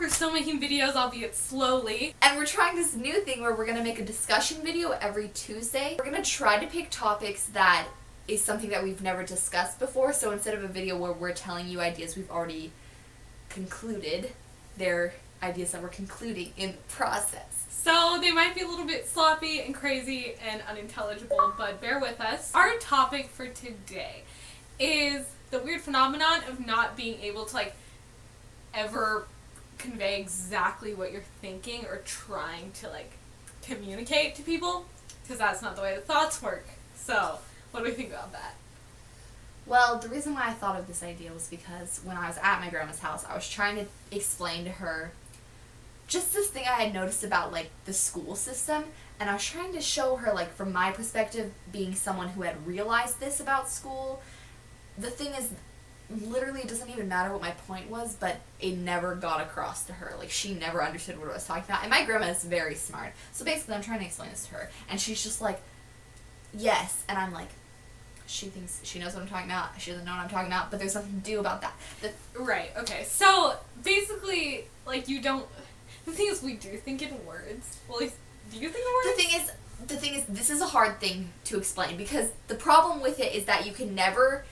We're still making videos, albeit slowly. And we're trying this new thing where we're going to make a discussion video every Tuesday. We're going to try to pick topics that is something that we've never discussed before. So instead of a video where we're telling you ideas we've already concluded, they're ideas that we're concluding in the process. So they might be a little bit sloppy and crazy and unintelligible, but bear with us. Our topic for today is the weird phenomenon of not being able to, like, ever convey exactly what you're thinking or trying to, like, communicate to people, because that's not the way the thoughts work. So, what do we think about that? Well, the reason why I thought of this idea was because when I was at my grandma's house, I was trying to explain to her just this thing I had noticed about, like, the school system, and I was trying to show her, like, from my perspective, being someone who had realized this about school. The thing is, literally, it doesn't even matter what my point was, but it never got across to her. Like, she never understood what I was talking about. And my grandma is very smart. So basically, I'm trying to explain this to her. And she's just like, yes. And I'm like, she thinks she knows what I'm talking about. She doesn't know what I'm talking about, but there's nothing to do about that. Right, okay. So, basically, like, you don't... The thing is, we do think in words. Well, like, do you think in words? The thing is, this is a hard thing to explain, because the problem with it is that you can never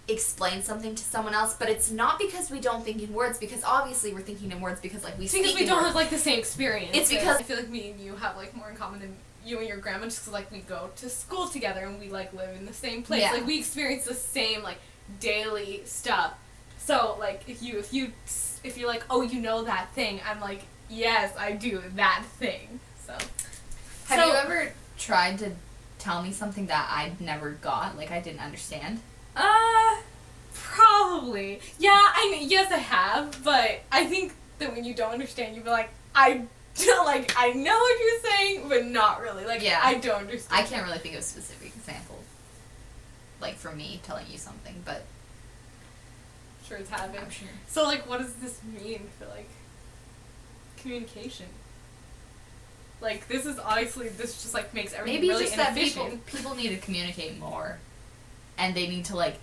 explain something to someone else, but it's not because we don't think in words, because obviously we're thinking in words because, like, we speak in words. Because we don't have, like, the same experience. It's because... I feel like me and you have, like, more in common than you and your grandma, just because, like, we go to school together and we, like, live in the same place. Yeah. Like, we experience the same, like, daily stuff. So, like, if you're like, oh, you know that thing, I'm like, yes, I do, that thing. So... Have you ever tried to tell me something that I never got, like I didn't understand? Probably. Yeah, yes I have, but I think that when you don't understand, you be like, I know what you're saying, but not really. Like, yeah. I don't understand. I can't really think of a specific example, like, for me telling you something, but... Sure it's happened. I'm sure. So, like, what does this mean for, like, communication? Like, this just, like, makes everything maybe really just inefficient. That people need to communicate more, and they need to, like...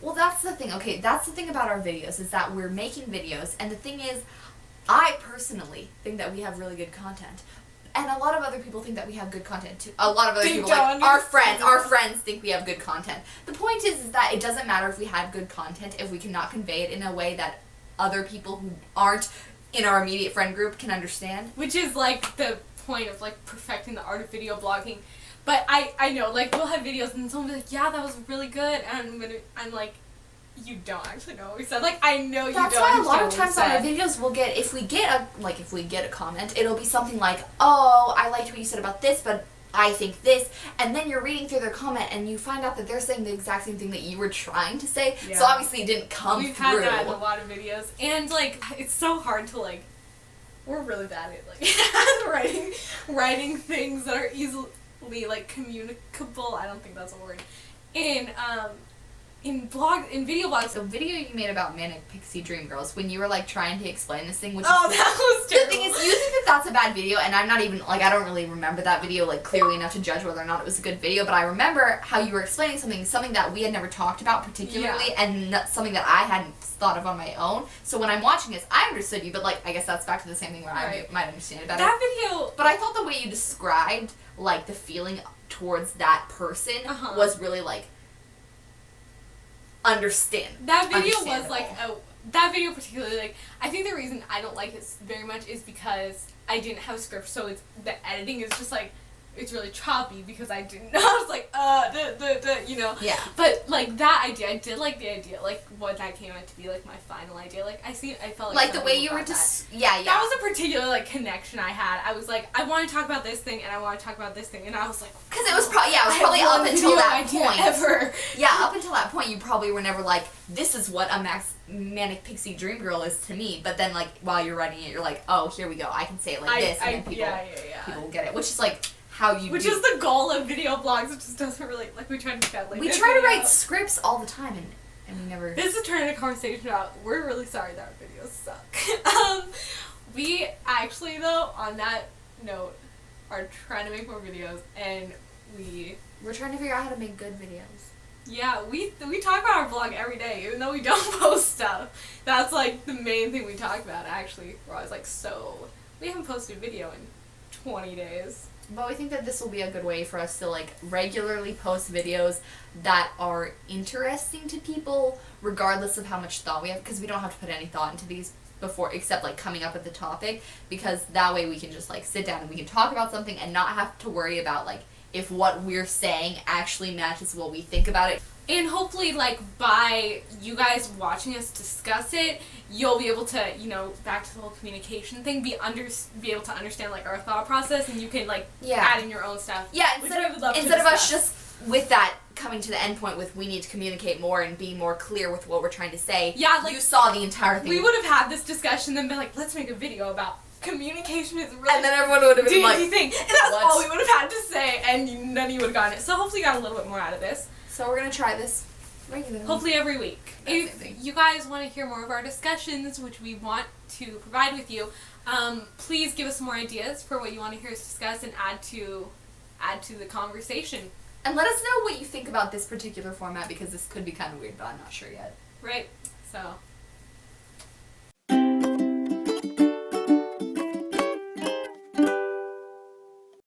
Well, that's the thing. Okay, that's the thing about our videos, is that we're making videos, and the thing is, I personally think that we have really good content. And a lot of other people think that we have good content, too. A lot of other people, like, our friends think we have good content. The point is that it doesn't matter if we have good content if we cannot convey it in a way that other people who aren't in our immediate friend group can understand. Which is, like, the point of, like, perfecting the art of video blogging. But I know, like, we'll have videos and someone will be like, yeah, that was really good, and I'm like, you don't actually know what we said. Like, I know you don't. That's why a lot of times on our videos we'll get, if we get a comment, it'll be something like, oh, I liked what you said about this, but I think this, and then you're reading through their comment and you find out that they're saying the exact same thing that you were trying to say, yeah. So obviously it didn't come through. We've had that in a lot of videos, and, like, it's so hard to, like, we're really bad at, like, writing things that are easily, like, communicable. I don't think that's a word. In video blogs. The video you made about Manic Pixie Dream Girls, when you were, like, trying to explain this thing, which that was terrible. The thing is, you think that that's a bad video, and I'm not even, like, I don't really remember that video, like, clearly enough to judge whether or not it was a good video, but I remember how you were explaining something that we had never talked about particularly, yeah. And something that I hadn't thought of on my own. So when I'm watching this, I understood you, but, like, I guess that's back to the same thing where I might understand it better. That video... But I thought the way you described, like, the feeling towards that person was really, like, that video was like that video particularly, like, I think the reason I don't like it very much is because I didn't have a script, so the editing is just like, it's really choppy because I didn't know. I was like, you know. Yeah. But, like, that idea, I did like the idea, like, what that came out to be, like, my final idea. Like, I felt like the way you were just, yeah. That was a particular, like, connection I had. I was like, I want to talk about this thing, and I want to talk about this thing, and I was like, because it was probably up until that point. Ever. Yeah, up until that point, you probably were never like, this is what a Manic Pixie Dream Girl is to me. But then, like, while you're writing it, you're like, oh, here we go. I can say it like this, and then people will get it. Which is, like, Which is the goal of video blogs. It just doesn't really, like, we try to get later. We try to write scripts all the time, and we never... This is turning a conversation about, we're really sorry that our videos suck. We actually, though, on that note, are trying to make more videos, and we're trying to figure out how to make good videos. Yeah, we talk about our vlog every day, even though we don't post stuff. That's like the main thing we talk about, actually. We're always like, so, we haven't posted a video in 20 days. But we think that this will be a good way for us to like regularly post videos that are interesting to people, regardless of how much thought we have, because we don't have to put any thought into these before, except like coming up with the topic, because that way we can just like sit down and we can talk about something and not have to worry about like if what we're saying actually matches what we think about it. And hopefully, like, by you guys watching us discuss it, you'll be able to, you know, back to the whole communication thing, be able to understand, like, our thought process, and you can, like, add in your own stuff. Yeah, instead of us just, with that, coming to the end point with we need to communicate more and be more clear with what we're trying to say. Yeah, like, you saw the entire thing. We would have had this discussion and been like, let's make a video about communication is really and then everyone would have been like, thing. And that's all we would have had to say, and none of you would have gotten it. So hopefully you got a little bit more out of this. So we're going to try this regularly. Hopefully every week. If you guys want to hear more of our discussions, which we want to provide with you, please give us some more ideas for what you want to hear us discuss and add to the conversation. And let us know what you think about this particular format, because this could be kind of weird, but I'm not sure yet. Right. So